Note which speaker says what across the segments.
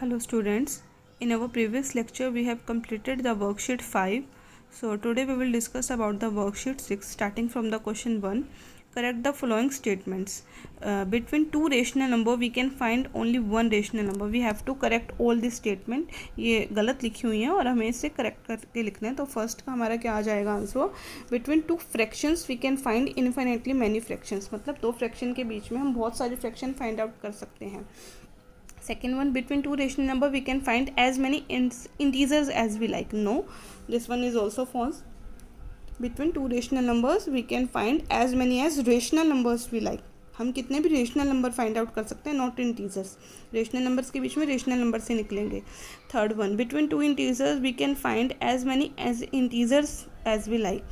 Speaker 1: Hello students, in our previous lecture we have completed the worksheet 5. So today we will discuss about the worksheet 6 starting from the question 1. Correct the following statements. Between two rational number we can find only one rational number. We have to correct all this statement. ये गलत लिखी हुई है और हमें इसे correct करके लिखना है. तो फर्स्ट का हमारा क्या आ जाएगा answer. Between two fractions we can find infinitely many fractions. मतलब दो फ्रैक्शन के बीच में हम बहुत सारे फ्रैक्शन फाइंड आउट कर सकते हैं. Second one, between two rational number we can find as many integers as we like. No, this one is also false. Between two rational numbers we can find as many as rational numbers we like. हम कितने भी rational number find out कर सकते हैं, not integers. Rational numbers के बीच में rational number से निकलेंगे. Third one, between two integers we can find as many as integers as we like.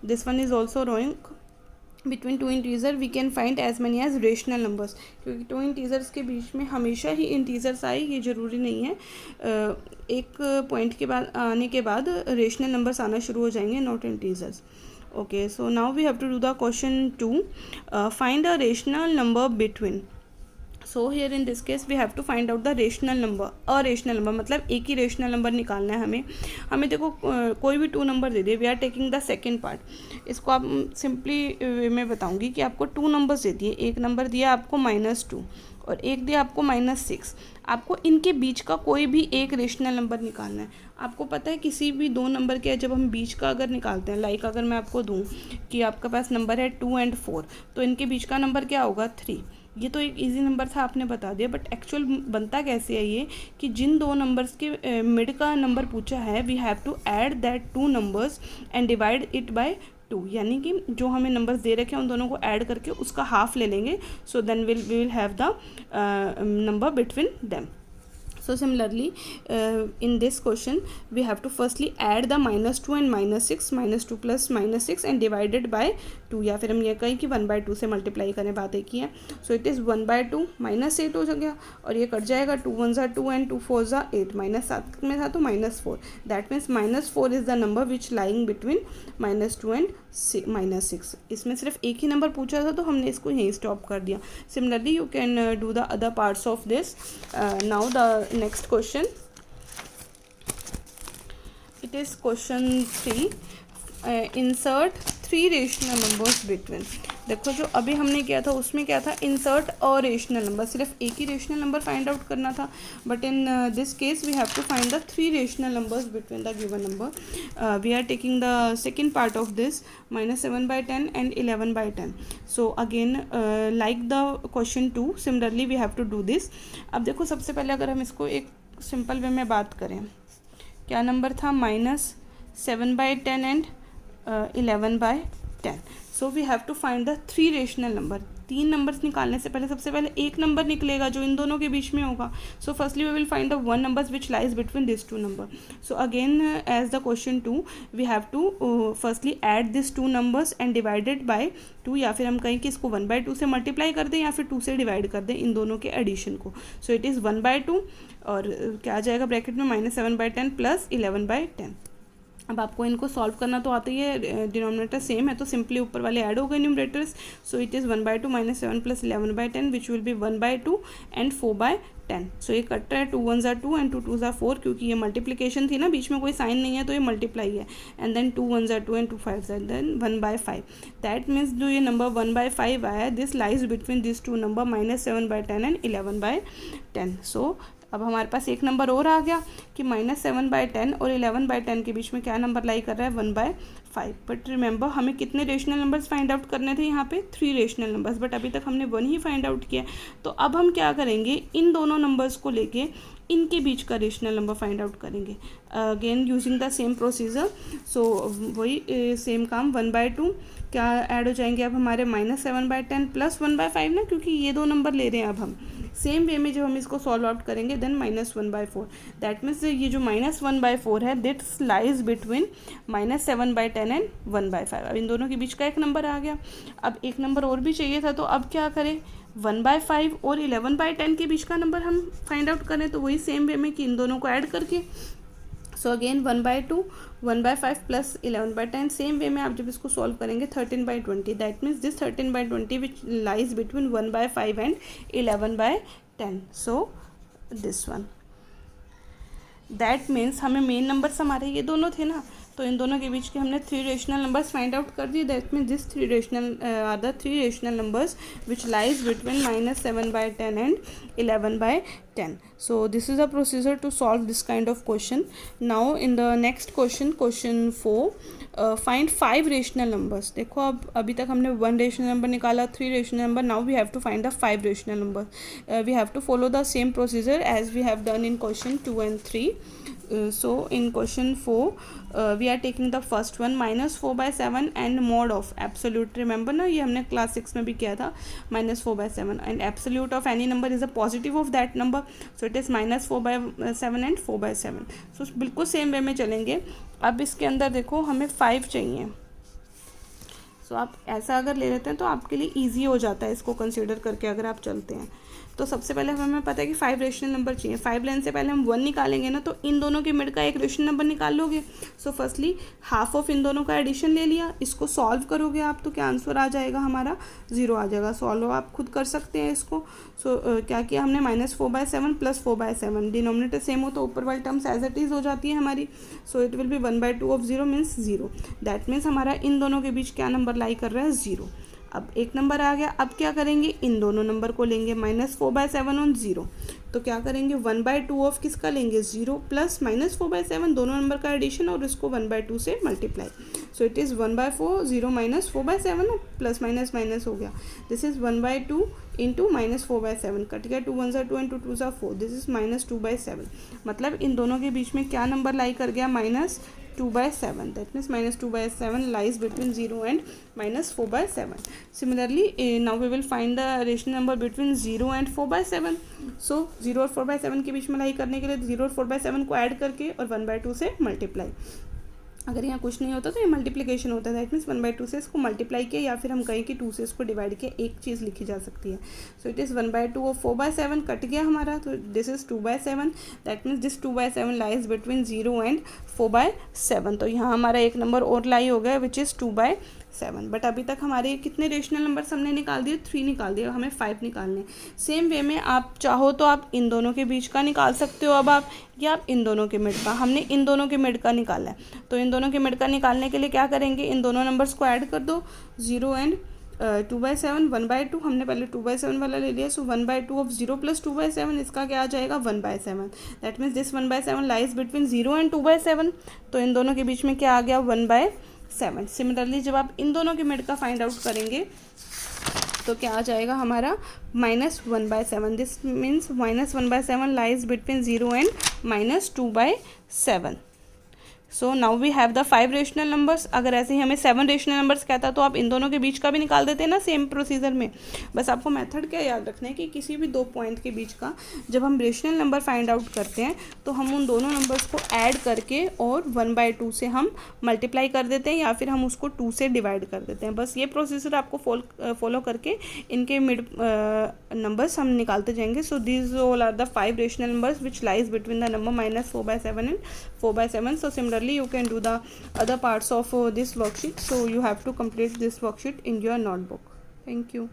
Speaker 1: This one is also wrong. Between two integer we can find as many as rational numbers, क्योंकि two integers के बीच में हमेशा ही integers आए ये ज़रूरी नहीं है. एक पॉइंट के बाद आने के बाद रेशनल नंबर्स आना शुरू हो जाएंगे, not integers. Okay, so now we have to do the question 2. Find a rational number between. So here in this case we have to find out the rational number. A rational number मतलब एक ही rational number निकालना है हमें देखो कोई भी to number दे दिए. We are taking the second part. इसको आप सिंपली मैं बताऊंगी कि आपको टू नंबर्स दे दिए. एक नंबर दिया आपको -2 और एक दिया आपको -6. आपको इनके बीच का कोई भी एक रेशनल नंबर निकालना है. आपको पता है किसी भी दो नंबर के जब हम बीच का अगर निकालते हैं, लाइक अगर मैं आपको दूं कि आपके पास नंबर है 2 और 4, तो इनके बीच का नंबर क्या होगा 3. ये तो एक इजी नंबर था, आपने बता दिया. बट एक्चुअल बनता कैसे है ये कि जिन दो नंबर्स के मिड का नंबर पूछा है we have to add that two numbers and divide it by 2. यानी कि जो हमें नंबर्स दे रखे हैं उन दोनों को ऐड करके उसका हाफ ले लेंगे. So then we will have the number between them. So similarly in this question we have to firstly add the -2 and -6, -2 plus -6 and divided by 2, या फिर हम ये कहें कि 1/2 से मल्टीप्लाई करें. बात एक ही है. सो इट इज़ 1/2 -8 हो गया और ये कट जाएगा. 2 1 ज़ा 2 and 2 4 ज़ा 8. -7 में था तो -4. That means -4 is the number which lying between -2 and -6. इसमें सिर्फ एक ही नंबर पूछा था तो हमने इसको यहीं स्टॉप कर दिया. Similarly you can do the other parts of this. Now the next question, it is question 3. Insert 3 rational numbers between. देखो जो अभी हमने किया था उसमें क्या था, इंसर्ट और रेशनल नंबर. सिर्फ एक ही रेशनल नंबर फाइंड आउट करना था. But in this case we have to find the 3 rational numbers between the given number. We are taking the second part of this, -7/10 and 11/10. So again like the question 2 similarly we have to do this. अब देखो सबसे पहले अगर हम इसको एक simple way में बात करें, क्या नंबर था, -7/10 and 11/10. So we have to find the 3 rational number. 3 numbers निकालने से पहले सबसे पहले एक नंबर निकलेगा जो इन दोनों के बीच में होगा. So firstly we will find the one numbers which lies between this 2 number. So again as the question 2 we have to firstly add this 2 numbers and divided by 2, या फिर हम कहें कि इसको 1/2 से मल्टीप्लाई कर दें या फिर 2 से डिवाइड कर दें इन दोनों के एडिशन को. सो इट इज़ 1/2 और क्या आ जाएगा ब्रैकेट में -7/10 प्लस 11/10. अब आपको इनको सॉल्व करना तो आता ही है, डिनोमिनेटर सेम है तो सिंपली ऊपर वाले ऐड हो गए numerators. So it is 1/2 -7 plus 11/10 which will be 1/2 and 4/10. सो ये कट रहा है. 2 1 ज़ा 2 एंड 2 2 ज़ा 4, क्योंकि ये मल्टीप्लिकेशन थी ना, बीच में कोई साइन नहीं है तो ये मल्टीप्लाई है. एंड देन 2 1 ज़ा 2 एंड 2 5 ज़ा देन 1/5. दैट मीन्स जो ये नंबर 1/5 आया, this lies between this 2 number -7/10 and 11/10. सो अब हमारे पास एक नंबर और आ गया कि -7/10 और 11/10 के बीच में क्या नंबर लाई कर रहा है, 1/5. बट रिमेंबर हमें कितने रेशनल नंबर्स फाइंड आउट करने थे यहाँ पे, 3 रेशनल नंबर्स. बट अभी तक हमने 1 ही फाइंड आउट किया. तो अब हम क्या करेंगे, इन दोनों नंबर्स को लेके इनके बीच का रेशनल नंबर फाइंड आउट करेंगे. Again using the same procedure. So वही सेम काम. 1/2 क्या ऐड हो जाएंगे अब हमारे -7/10 प्लस 1/5 ना, क्योंकि ये दो नंबर ले रहे हैं अब हम. सेम वे में जब हम इसको सॉल्व आउट करेंगे देन -1/4. दैट मीन्स ये जो -1/4 है दिट्स लाइज बिटवीन -7/10 एंड 1/5. अब इन दोनों के बीच का एक नंबर आ गया. अब एक नंबर और भी चाहिए था, तो अब क्या करें, 1/5 और 11/10 के बीच का नंबर हम फाइंड आउट करें. तो वही सेम वे में कि इन दोनों को ऐड करके. So again 1/2 1/5 plus 11/10. Same way में आप जब इसको सॉल्व करेंगे 13/20. That means this 13/20 which lies between 1/5 and 11/10. So this one. That means हमें मेन नंबर्स हमारे ये दोनों थे ना, तो इन दोनों के बीच के हमने 3 रेशनल नंबर्स फाइंड आउट कर दिए. That means this 3 rational are the 3 rational numbers which lies between -7/10 and 11/10. So this is a procedure to solve this kind of question. Now in the next question 4, find 5 rational numbers. देखो अब अभी तक हमने 1 rational number निकाला, 3 rational number. Now we have to find the 5 rational number. We have to follow the same procedure as we have done in question 2 and 3. So in question 4 we are taking the first one -4/7 and mod of absolute. Remember ना, ये हमने class 6 में भी किया था. -4/7 and absolute of any number is a positive of that number, so it is -4/7 and 4/7. so बिल्कुल same way में चलेंगे. अब इसके अंदर देखो हमें 5 चाहिए. सो आप ऐसा अगर ले लेते हैं तो आपके लिए ईजी हो जाता है इसको कंसिडर करके अगर आप चलते हैं. तो सबसे पहले हमें पता है कि 5 रेशनल नंबर चाहिए. 5 लेने से पहले हम 1 निकालेंगे ना, तो इन दोनों के मिड का एक रेशनल नंबर निकाल लोगे. सो फर्स्टली हाफ ऑफ इन दोनों का एडिशन ले लिया. इसको सॉल्व करोगे आप तो क्या आंसर आ जाएगा हमारा 0 आ जाएगा. सॉल्व आप खुद कर सकते हैं इसको. सो क्या किया हमने -4/7 + 4/7. डिनोमिनेटर सेम हो तो ऊपर वाली टर्म्स एज इट इज़ हो जाती है हमारी. So it will be 1/2 of 0 means 0. That means हमारा इन दोनों के बीच क्या नंबर लाई कर रहा है 0. अब एक नंबर आ गया. अब क्या करेंगे, इन दोनों नंबर को लेंगे -4/7 और 0. तो क्या करेंगे 1/2 ऑफ किसका लेंगे 0 प्लस -4/7 दोनों नंबर का एडिशन और इसको 1/2 से multiply. So it is 1/4 0 -4/7 plus minus minus हो गया. दिस इज़ 1/2 इंटू -4/7 कट गया. 2 1 2 एंड 2 2 4. This is -2/7. मतलब इन दोनों के बीच में क्या नंबर लाई कर गया -2/7. That means -2/7 lies between 0 and -4/7. Similarly, now we will find the rational number between 0 and 4/7. So 0 और 4/7 के बीच में लाई करने के लिए 0 और 4/7 को ऐड करके और 1/2 से मल्टीप्लाई. अगर यहाँ कुछ नहीं होता तो ये मल्टीप्लिकेशन होता है. दैट मीन्स 1/2 से इसको मल्टीप्लाई किया या फिर हम कहें कि 2 से इसको डिवाइड किया. एक चीज़ लिखी जा सकती है. So it is 1/2 of 4/7 cut गया हमारा. तो this is 2/7. That means this 2/7 lies between 0 and 4/7. तो यहाँ हमारा एक नंबर और लाई हो गया विच इज़ 2/7. बट अभी तक हमारे कितने रेशनल नंबर्स हमने निकाल दिए 3 निकाल दिए. हमें 5 निकालने. सेम वे में आप चाहो तो आप इन दोनों के बीच का निकाल सकते हो अब आप, या आप इन दोनों के मिड का. हमने इन दोनों के मिड का निकाला है. तो इन दोनों के मिड का निकालने के लिए क्या करेंगे, इन दोनों नंबर्स को ऐड कर दो. 0 एंड 2/7 1/2. हमने पहले 2/7 वाला ले लिया. सो 1/2 ऑफ 0 प्लस 2/7 इसका क्या आ जाएगा 1/7. That means this 1/7 lies between 0 and 2/7. तो इन दोनों के बीच में क्या आ गया 1/7. सिमिलरली जब आप इन दोनों के मिड का फाइंड आउट करेंगे तो क्या आ जाएगा हमारा -1/7. This means -1/7 lies between 0 and -2/7. So now we have the 5 rational numbers. अगर ऐसे ही हमें 7 रेशनल नंबर्स कहता तो आप इन दोनों के बीच का भी निकाल देते हैं ना सेम प्रोसीजर में. बस आपको मेथड क्या याद रखना है कि किसी भी 2 पॉइंट के बीच का जब हम रेशनल नंबर फाइंड आउट करते हैं तो हम उन दोनों नंबर्स को ऐड करके और 1/2 से हम मल्टीप्लाई कर देते हैं या फिर हम उसको 2 से डिवाइड कर देते हैं. बस ये प्रोसीजर आपको फॉलो करके इनके मिड नंबर्स हम निकालते जाएंगे. So these all are the 5 rational numbers which lies between the number -4/7 and 4/7. So similarly you can do the other parts of this worksheet. So you have to complete this worksheet in your notebook. Thank you.